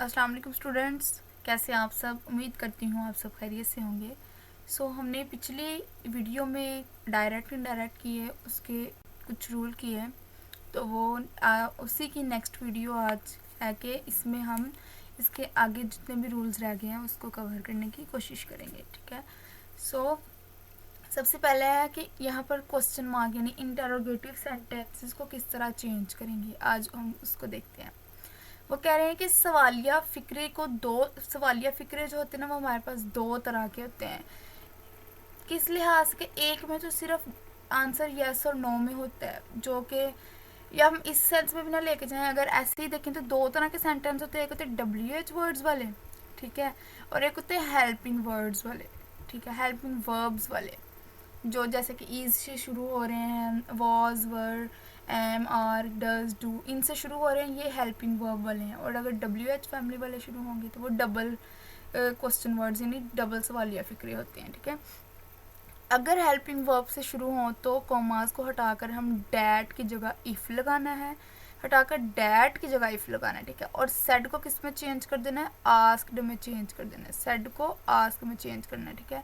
अस्सलाम वालेकुम स्टूडेंट्स, कैसे हैं आप सब। उम्मीद करती हूँ आप सब खैरियत से होंगे। हमने पिछली वीडियो में डायरेक्ट इनडायरेक्ट किए उसके कुछ रूल किए, तो वो उसी की नेक्स्ट वीडियो आज है कि इसमें हम इसके आगे जितने भी रूल्स रह गए हैं उसको कवर करने की कोशिश करेंगे। ठीक है। सबसे पहले है कि यहाँ पर क्वेश्चन मार्क यानी इंटरोगेटिव सेंटेंसेस को किस तरह चेंज करेंगे, आज हम उसको देखते हैं। वो कह रहे हैं कि सवालिया फ़िक्रे जो होते हैं ना, वो हमारे पास दो तरह के होते हैं। किस लिहाज के, एक में तो सिर्फ आंसर यस और नो में होता है, जो कि या हम इस सेंस में भी ना लेके जाएं, अगर ऐसे ही देखें तो दो तरह के सेंटेंस होते हैं। एक होते हैं WH वर्ड्स वाले, ठीक है, और एक होते हैं हेल्पिंग वर्ड्स वाले, ठीक है, हेल्पिंग वर्ब्स वाले, जो जैसे कि ईज से शुरू हो रहे हैं, was, were, am, are, does, do, इनसे शुरू हो रहे हैं, ये हेल्पिंग वर्ब वाले हैं। और अगर WH फैमिली वाले शुरू होंगे तो वो डबल क्वेश्चन वर्ड्स यानी डबल सवालिया फ़िक्रे होते हैं। ठीक है। अगर हेल्पिंग वर्ब से शुरू हों तो कॉमास को हटाकर हम डैट की जगह इफ़ लगाना है, हटाकर डैट की जगह इफ़ लगाना है। ठीक है। और सेड को किस में चेंज कर देना है, आस्क्ड में चेंज कर देना है, सेड को आस्क में चेंज करना है। ठीक है।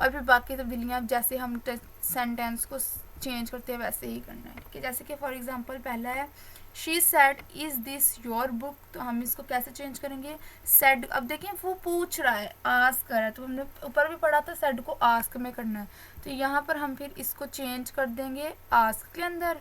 और फिर बाकी तब्दीलियाँ जैसे हम सेंटेंस को चेंज करते हैं वैसे ही करना है। ठीक है। जैसे कि फॉर एग्जांपल पहला है she said is this your book, तो हम इसको कैसे चेंज करेंगे, सेड। अब देखिए वो पूछ रहा है, आस्क कर रहा है, तो हमने ऊपर भी पढ़ा था सेड को आस्क में करना है, तो यहाँ पर हम फिर इसको चेंज कर देंगे आस्क के अंदर।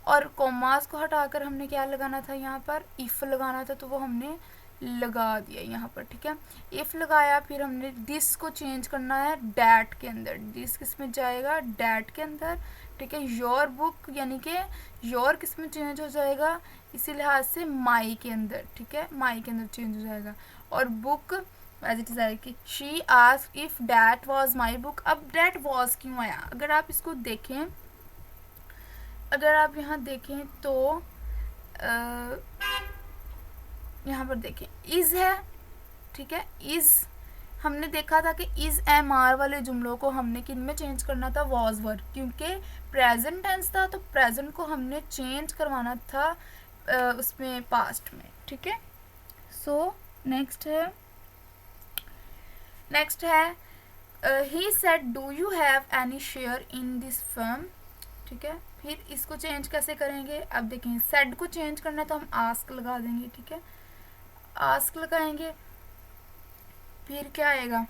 और कॉमास को हटाकर हमने क्या लगाना था, यहाँ पर इफ़ लगाना था, तो वो हमने लगा दिया यहाँ पर। ठीक है। इफ़ लगाया, फिर हमने दिस को चेंज करना है डैट के अंदर, दिस किस में जाएगा, डैट के अंदर। ठीक है। योर बुक यानी कि योर किस में चेंज हो जाएगा, इसी लिहाज से माई के अंदर। ठीक है। माई के अंदर चेंज हो जाएगा। और बुक एज इट इज़ आएगी, she asked if that was my book. अब डैट वाज क्यों आया, अगर आप इसको देखें, अगर आप यहाँ देखें तो यहाँ पर देखें इज़ है। ठीक है। इज़ हमने देखा था कि इज़ एम आर वाले जुमलों को हमने किन में चेंज करना था, वॉज वर, क्योंकि प्रेजेंट टेंस था तो प्रेजेंट को हमने चेंज करवाना था उसमें पास्ट में। ठीक है। नेक्स्ट है he said do you have any share in this firm. ठीक है। फिर इसको चेंज कैसे करेंगे, अब देखें सेड को चेंज करना है तो हम आस्क लगा देंगे। ठीक है। आस्क लगाएंगे, फिर क्या आएगा,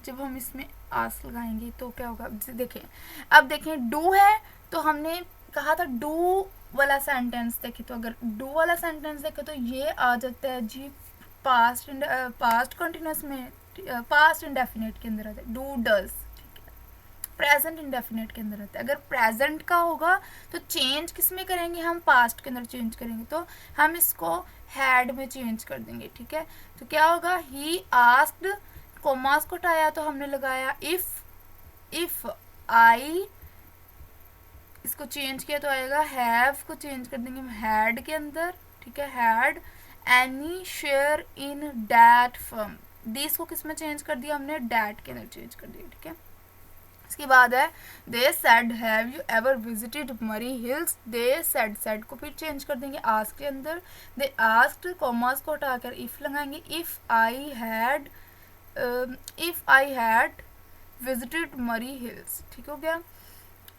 जब हम इसमें आस्क लगाएंगे तो क्या होगा, देखें, अब देखें डू है तो हमने कहा था डू वाला सेंटेंस देखे, तो अगर डू वाला सेंटेंस देखे तो ये आ जाता है जी पास्ट कंटिन्यूस में, पास्ट इंडेफिनिट के अंदर आता है डू डज। प्रेजेंट इंडेफिनिट के अंदर आता है। अगर प्रेजेंट का होगा तो चेंज किस में करेंगे, हम पास्ट के अंदर चेंज करेंगे, तो हम इसको हैड में चेंज कर देंगे। ठीक है। तो क्या होगा, ही आस्क्ड, कोमास को हटाया तो हमने लगाया इफ आई, इसको चेंज किया तो आएगा हैव, को चेंज कर देंगे हम हैड के अंदर। ठीक है। Had any share in that firm, this को किस में चेंज कर दिया हमने, डैट के अंदर चेंज कर दिया। ठीक है। इसके बाद है they said have you ever visited मरी हिल्स, दे सेड को फिर चेंज कर देंगे आस्क के अंदर। दे आस्क्ड, कॉमास को हटाकर इफ लगाएंगे, इफ आई हैड विजिटेड मरी हिल्स। ठीक हो गया,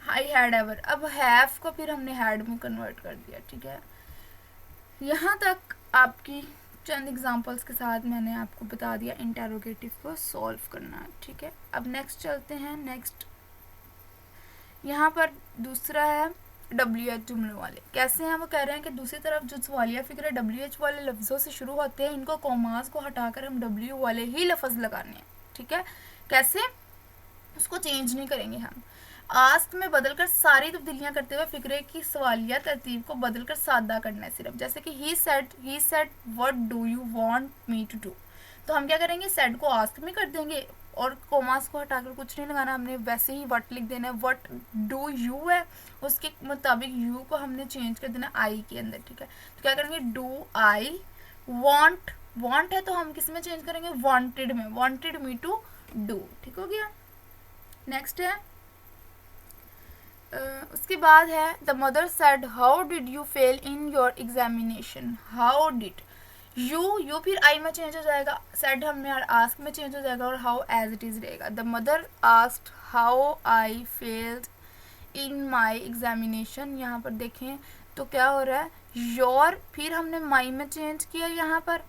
आई हैड एवर। अब हैव को फिर हमने हैड में कन्वर्ट कर दिया। ठीक है। यहाँ तक आपकी चंद एग्जांपल्स के साथ मैंने आपको बता दिया इंटेरोगेटिव को सॉल्व करना। ठीक है। अब नेक्स्ट चलते हैं। नेक्स्ट यहाँ पर दूसरा है WH जुमलों वाले। कैसे हैं, वो कह रहे हैं कि दूसरी तरफ जो सवालिया फ़िक्र WH वाले लफ्ज़ों से शुरू होते हैं, इनको कॉमास को हटाकर हम W वाले ही लफ्ज़ लगाने हैं। ठीक है। कैसे, उसको चेंज नहीं करेंगे हम, आस्क में बदलकर सारी तब्दीलियां करते हुए फिक्रे की सवालिया तरतीब को बदलकर सादा करना है सिर्फ। जैसे कि he said what do you want me to do, तो हम क्या करेंगे, सेड को आस्क में कर देंगे और कोमास को हटाकर कुछ नहीं लगाना, हमने वैसे ही व्हाट लिख देना है। व्हाट डू यू है, उसके मुताबिक यू को हमने चेंज कर देना आई के अंदर। ठीक है। तो क्या करेंगे, डू आई वांट है तो हम किस में चेंज करेंगे, वांटेड में, वांटेड मी टू डू। ठीक हो गया। नेक्स्ट है उसके बाद है the mother said how did you fail in your examination. How did, you फिर आई में चेंज हो जाएगा, सेड हमने आस्क में चेंज हो जाएगा, और हाउ एज इट इज रहेगा। The mother asked how I failed in my examination. यहाँ पर देखें तो क्या हो रहा है, योर फिर हमने माई में चेंज किया यहाँ पर,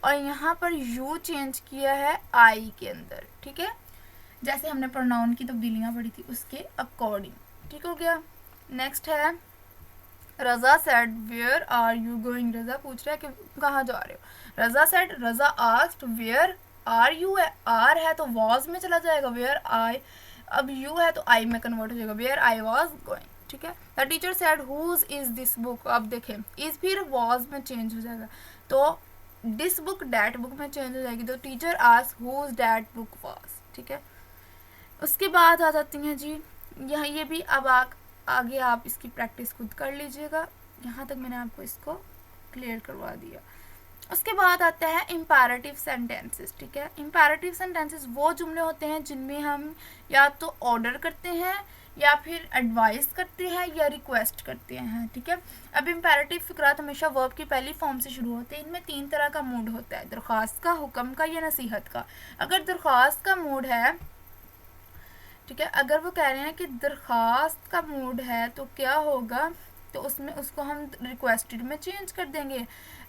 और यहाँ पर यू चेंज किया है आई के अंदर, ठीक है, जैसे हमने प्रोनाउन की तब्दीलियाँ पढ़ी थी उसके अकॉर्डिंग, ठीक हो गया। नेक्स्ट है Raza said where are you going. Raza पूछ रहा है कि कहाँ जा रहे हो। Raza said, Raza asked where are you है, आर है तो वॉज में चला जाएगा, वेयर आई, अब यू है तो आई में कन्वर्ट हो जाएगा, वेयर आई वॉज गोइंग, ठीक है। The teacher said whose is this book. अब देखें इज फिर वॉज में चेंज हो जाएगा, तो दिस बुक डैट बुक में चेंज हो जाएगी, तो teacher asked whose that book was, ठीक है। उसके बाद आ जाती हैं जी यहाँ, ये भी अब आगे आप इसकी प्रैक्टिस खुद कर लीजिएगा, यहाँ तक मैंने आपको इसको क्लियर करवा दिया। उसके बाद आता है इम्पेरेटिव सेंटेंसेस, ठीक है। इम्पेरेटिव सेंटेंसेस वो जुमले होते हैं जिनमें हम या तो ऑर्डर करते हैं या फिर एडवाइस करते हैं या रिक्वेस्ट करते हैं, ठीक है। अब इम्पेरेटिव फिक्रात हमेशा वर्ब की पहली फॉर्म से शुरू होते हैं। इनमें 3 तरह का मूड होता है, दरख्वास्त का, हुक्म का या नसीहत का। अगर दरख्वास्त का मूड है, ठीक है, अगर वो कह रहे हैं कि दरख्वास्त का मूड है तो क्या होगा, तो उसमें उसको हम रिक्वेस्टेड में चेंज कर देंगे।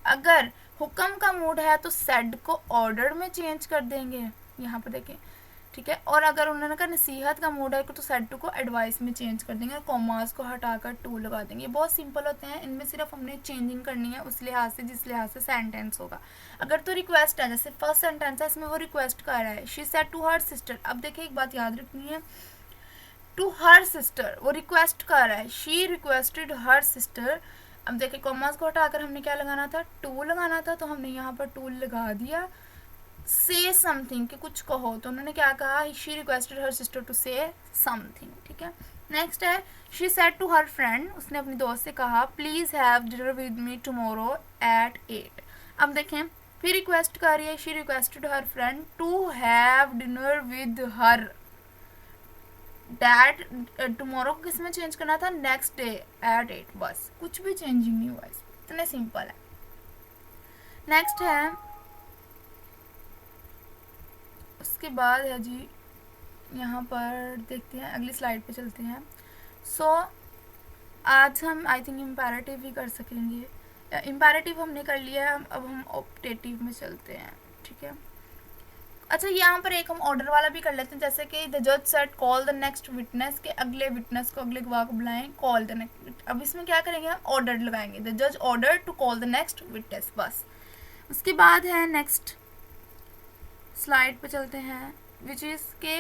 अगर हुक्म का मूड है तो सेड को ऑर्डर में चेंज कर देंगे, यहाँ पर देखें, ठीक है। और अगर उन्होंने कहा नसीहत का मूड है तो सेड टू को एडवाइस में चेंज कर देंगे, कॉमास को हटाकर टू लगा देंगे। बहुत सिंपल होते हैं, इनमें सिर्फ हमने चेंजिंग करनी है उस लिहाज से जिस लिहाज से सेंटेंस होगा। अगर तो रिक्वेस्ट है, जैसे फर्स्ट सेंटेंस है इसमें वो रिक्वेस्ट कर रहा है, she said to her sister. अब देखिए एक बात याद रखनी है, टू हर सिस्टर, वो रिक्वेस्ट कर रहा है, शी रिक्वेस्टेड हर सिस्टर। अब देखिए कॉमास को हटाकर हमने क्या लगाना था, टू लगाना था, तो हमने यहाँ पर टू लगा दिया। से समथिंग कि कुछ कहो, तो उन्होंने क्या कहा, she requested her sister to say something, ठीक है। नेक्स्ट है she said to her friend, उसने अपनी दोस्त से कहा please have dinner with me tomorrow at 8। अब देखें फिर रिक्वेस्ट कर रही है, she requested her friend to have dinner with her. That tomorrow को किस में चेंज करना था, नेक्स्ट डे एट 8, बस कुछ भी चेंजिंग नहीं हुआ, इतने सिंपल है। नेक्स्ट है, उसके बाद है जी, यहाँ पर देखते हैं, अगली स्लाइड पे चलते हैं। सो आज हम आई थिंक इम्पेरेटिव ही कर सकेंगे। इम्पेरेटिव हमने कर लिया है, अब हम ऑप्टेटिव में चलते हैं, ठीक है। अच्छा यहाँ पर एक हम ऑर्डर वाला भी कर लेते हैं, जैसे कि द जज said call the next witness, के अगले विटनेस को, अगले गवाह को बुलाएं, कॉल द नेक्स्ट। अब इसमें क्या करेंगे, हम ऑर्डर लगाएंगे, द जज order to call the next witness, बस। उसके बाद है नेक्स्ट स्लाइड पे चलते हैं, विच इज़ के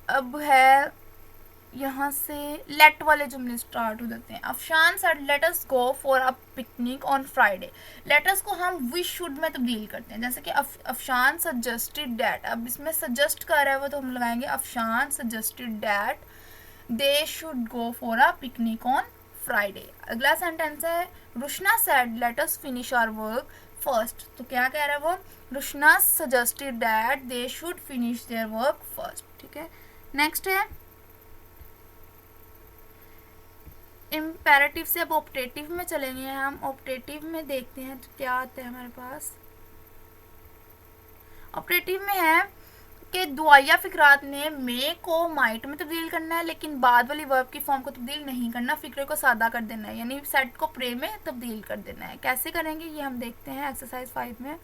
अब है यहाँ से लेट वाले जुमले स्टार्ट हो जाते हैं। Afshan said let us go for a picnic on Friday. Let us को हम विश शुड में तब्दील करते हैं, जैसे कि अफशान सजेस्टेड डैट। अब इसमें सजेस्ट कर रहा है वो, तो हम लगाएंगे Afshan suggested that they should go for a picnic on Friday. अगला सेंटेंस है Rushna said let us finish our work first. तो क्या कह रहा है वो, Rushna suggested that they should finish their work first, ठीक है। नेक्स्ट है इम्पेरेटिव से अब ऑप्टेटिव में चलेंगे हम। ऑप्टेटिव में देखते हैं तो क्या आता है हमारे पास। ऑप्टेटिव में है कि दुआया फिक्रात में मे को माइट में तब्दील करना है, लेकिन बाद वाली वर्ब की फॉर्म को तब्दील नहीं करना, फिक्रे को सादा कर देना है, यानी सेड को प्रे में तब्दील कर देना है। कैसे करेंगे ये हम देखते हैं एक्सरसाइज 5 में,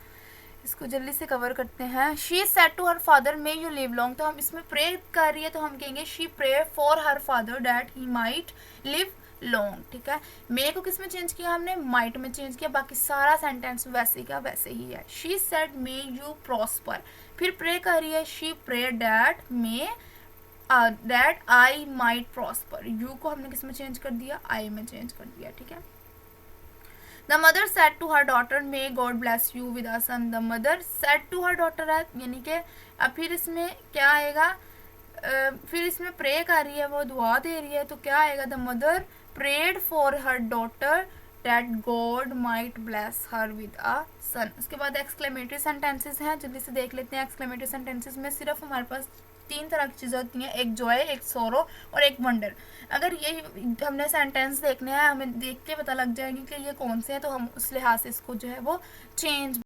इसको जल्दी से कवर करते हैं। She said to her father may you live long, तो हम इसमें प्रे कर रही है तो हम कहेंगे she pray for her father that he might live long, ठीक है। मे को किस में चेंज किया हमने, माइट में चेंज किया, बाकी सारा सेंटेंस वैसे का वैसे ही है। She said may you prosper, फिर प्रे कर रही है, she pray that may that I might prosper. You को हमने किस में चेंज कर दिया, आई में चेंज कर दिया, ठीक है। The mother said to her daughter may God bless you with a son. The mother said to her daughter है, यानी कि अब फिर इसमें क्या आएगा, फिर इसमें प्रे कर रही है वो, दुआ दे रही है, तो क्या आएगा, the mother prayed for her daughter that God might bless her with a son। उसके बाद एक्सक्लेमेटरी सेंटेंसेस हैं, जल्दी से देख लेते हैं। एक्सक्लेमेटरी सेंटेंसेस में सिर्फ हमारे पास 3 तरह की चीज़ें होती हैं, एक जॉय, एक सोरो और एक वंडर। अगर ये हमने सेंटेंस देखने हैं, हमें देख के पता लग जाएगी कि ये कौन से हैं, तो हम उस लिहाज से इसको जो है वो चेंज